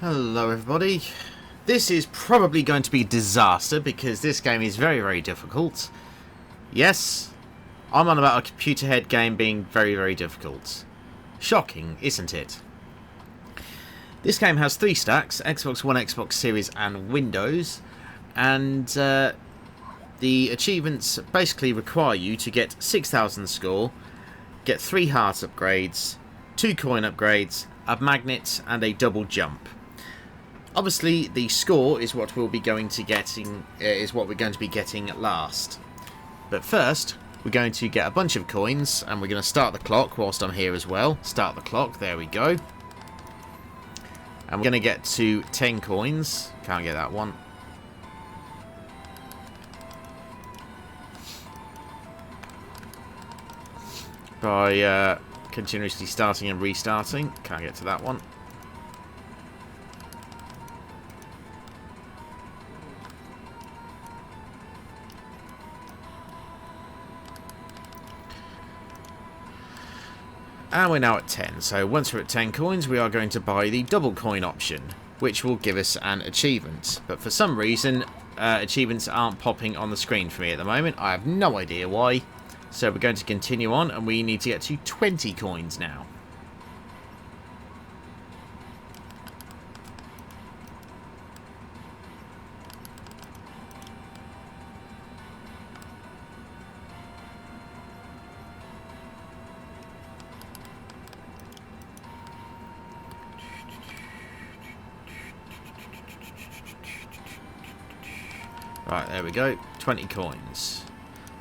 Hello everybody. This is probably going to be a disaster because this game is very, very difficult. Yes, I'm on about a ComputerHead game being very, very difficult. Shocking, isn't it? This game has 3 stacks, Xbox One, Xbox Series and Windows, and the achievements basically require you to get 6,000 score, get 3 heart upgrades, 2 coin upgrades, a magnet and a double jump. Obviously, the score is what we'll be going to getting we're going to be getting last. But first, we're going to get a bunch of coins, and we're going to start the clock whilst I'm here as well. Start the clock. There we go. And we're going to get to 10 coins. Can't get that one. By continuously starting and restarting. Can't get to that one. And we're now at 10, so once we're at 10 coins we are going to buy the double coin option, which will give us an achievement. But for some reason, achievements aren't popping on the screen for me at the moment. I have no idea why. So we're going to continue on, and we need to get to 20 coins now. Right, there we go, 20 coins.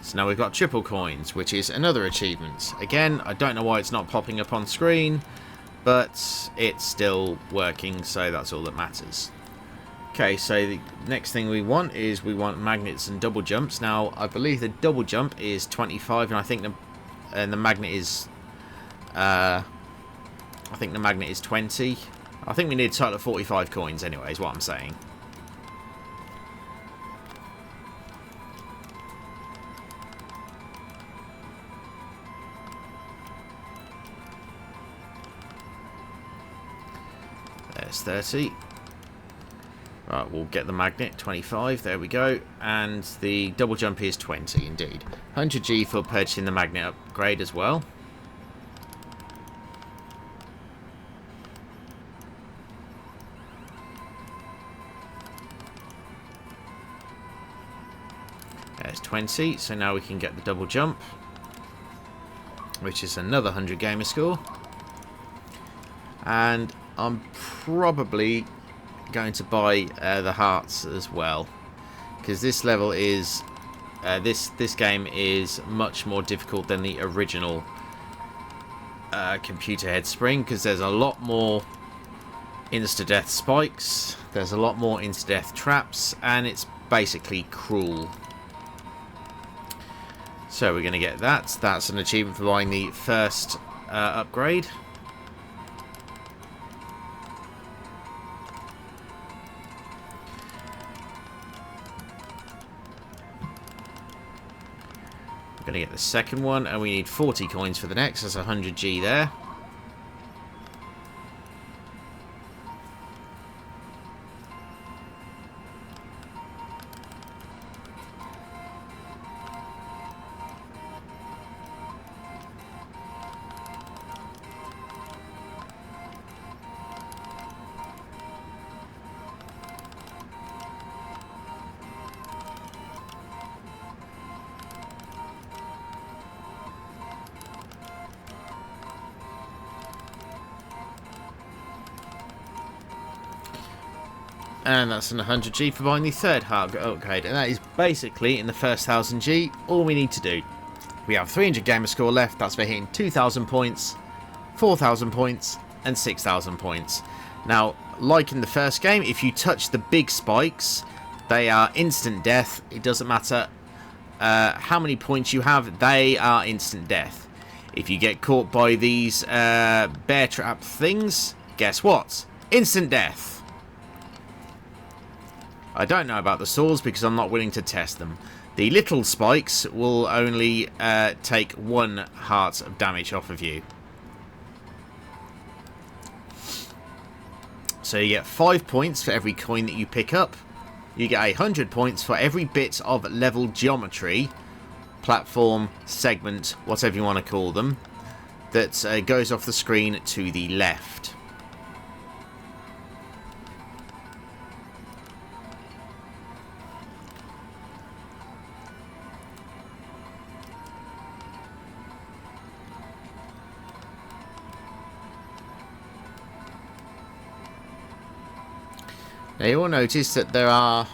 So now we've got triple coins, which is another achievement. Again, I don't know why it's not popping up on screen, but it's still working, so that's all that matters. Okay, so the next thing we want is magnets and double jumps. Now, I believe the double jump is 25, and I think the magnet is I think the magnet is 20. I think we need a total of 45 coins anyway, is what I'm saying. There's 30. Right, we'll get the magnet, 25, there we go. And the double jump is 20, indeed. 100G for purchasing the magnet upgrade as well. There's 20, so now we can get the double jump, which is another 100 gamer score. And I'm probably going to buy the hearts as well, because this level is this game is much more difficult than the original ComputerHead Spring, because there's a lot more insta-death spikes, there's a lot more insta-death traps, and it's basically cruel. So we're going to get that. That's an achievement for buying the first upgrade. We're going to get the second one, and we need 40 coins for the next. There's 100G there. And that's an 100G for buying the third heart upgrade. And that is basically, in the first 1000G, all we need to do. We have 300 gamer score left. That's for hitting 2,000 points, 4,000 points, and 6,000 points. Now, like in the first game, if you touch the big spikes, they are instant death. It doesn't matter how many points you have, they are instant death. If you get caught by these bear trap things, guess what? Instant death. I don't know about the swords because I'm not willing to test them. The little spikes will only take 1 heart of damage off of you. So you get 5 points for every coin that you pick up. You get 100 points for every bit of level geometry, platform, segment, whatever you want to call them, that goes off the screen to the left. Now you will notice that there are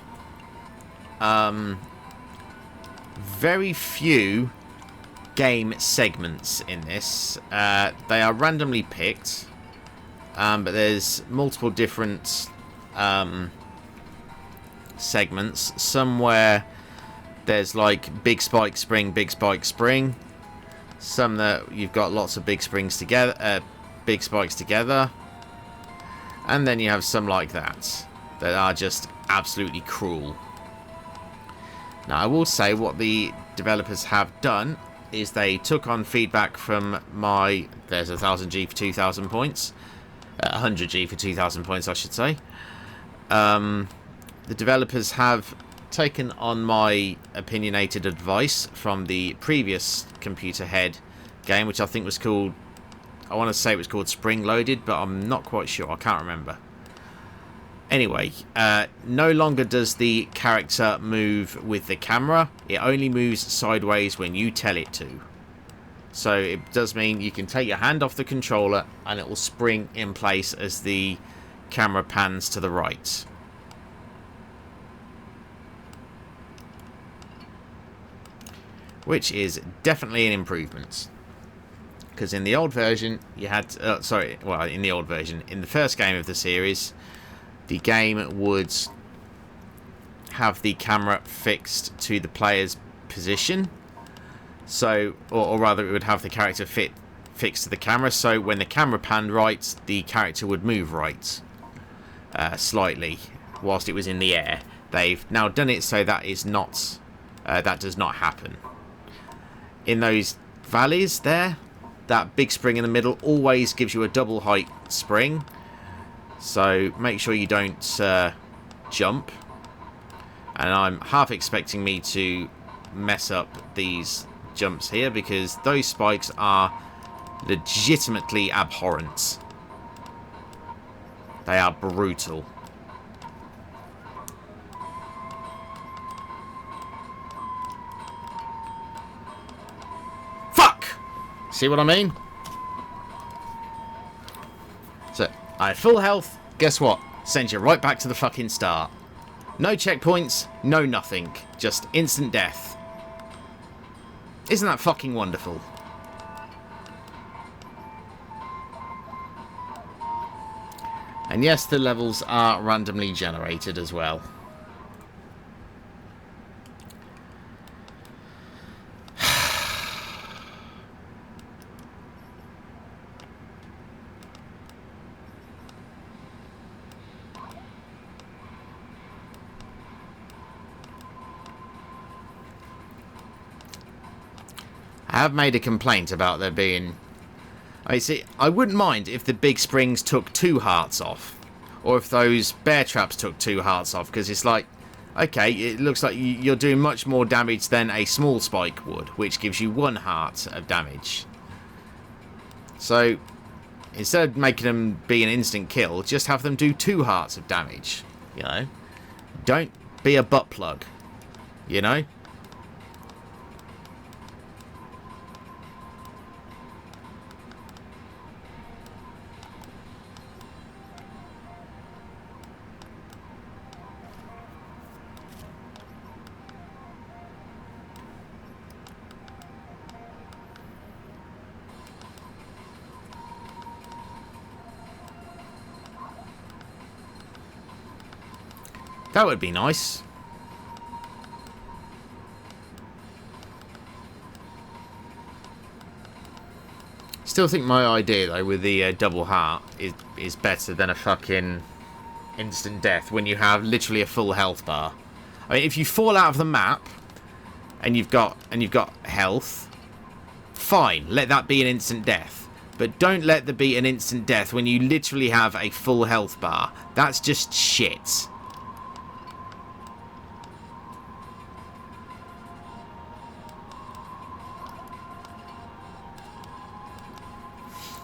very few game segments in this. They are randomly picked, but there's multiple different segments. Somewhere there's like big spike spring, big spike spring. Some that you've got lots of big springs together, big spikes together, and then you have some like that are just absolutely cruel. Now I will say what the developers have done is they took on feedback from my... There's 1000G for 2000 points. 100G for 2000 points, I should say. The developers have taken on my opinionated advice from the previous ComputerHead game, which I think was called... I want to say it was called Spring Loaded, but I'm not quite sure. I can't remember. Anyway, no longer does the character move with the camera. It only moves sideways when you tell it to. So it does mean you can take your hand off the controller and it will spring in place as the camera pans to the right. Which is definitely an improvement. Because in the old version, you had... in the old version, in the first game of the series... The game would have the camera fixed to the player's position. So, or rather, it would have the character fixed to the camera. So when the camera panned right, the character would move right slightly whilst it was in the air. They've now done it so that is not that does not happen. In those valleys there, that big spring in the middle always gives you a double height spring. So make sure you don't jump. And I'm half expecting me to mess up these jumps here because those spikes are legitimately abhorrent. They are brutal. Fuck! See what I mean? So, I had full health. Guess what? Sends you right back to the fucking start. No checkpoints, no nothing. Just instant death. Isn't that fucking wonderful? And yes, the levels are randomly generated as well. I have made a complaint about there being... I wouldn't mind if the big springs took 2 hearts off. Or if those bear traps took 2 hearts off. Because it's like, okay, it looks like you're doing much more damage than a small spike would. Which gives you 1 heart of damage. So, instead of making them be an instant kill, just have them do 2 hearts of damage. You know? Don't be a butt plug. You know? That would be nice. Still think my idea though with the double heart is better than a fucking instant death when you have literally a full health bar. I mean, if you fall out of the map and you've got health, fine, let that be an instant death. But don't let there be an instant death when you literally have a full health bar. That's just shit.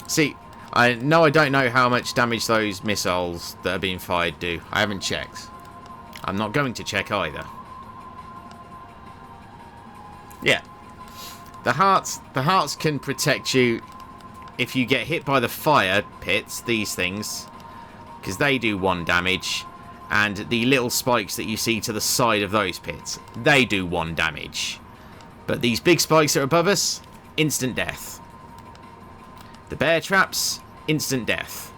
See, I don't know how much damage those missiles that are being fired do. I haven't checked. I'm not going to check either. Yeah. The hearts can protect you if you get hit by the fire pits, these things, because they do 1 damage, and the little spikes that you see to the side of those pits, they do 1 damage. But these big spikes that are above us, instant death. The bear traps, instant death.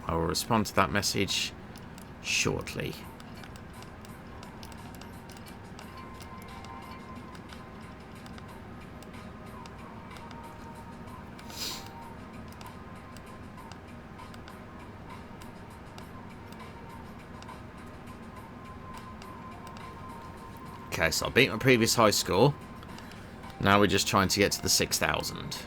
I will respond to that message shortly. Okay, so I beat my previous high score. Now we're just trying to get to the 6,000.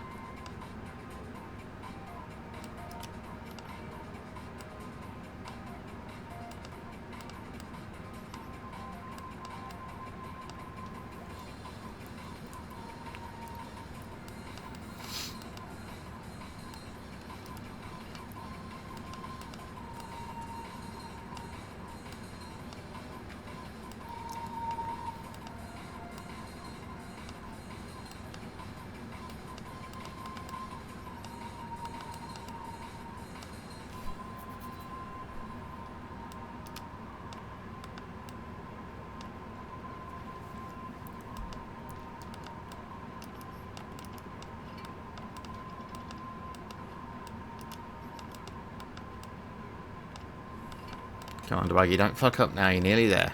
Come on, Dwaggy, don't fuck up now. You're nearly there.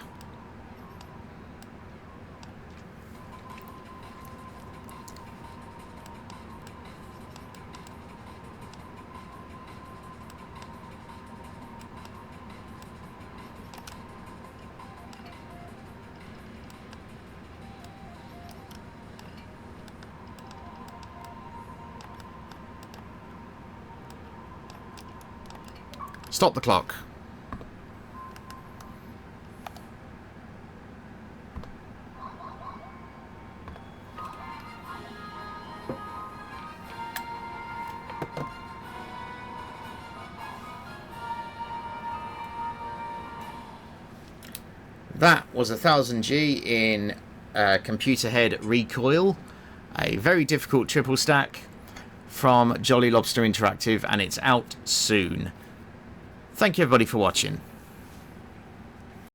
Stop the clock. That was 1000G in ComputerHead Recoil, a very difficult triple stack from Jolly Lobster Interactive, and it's out soon. Thank you everybody for watching.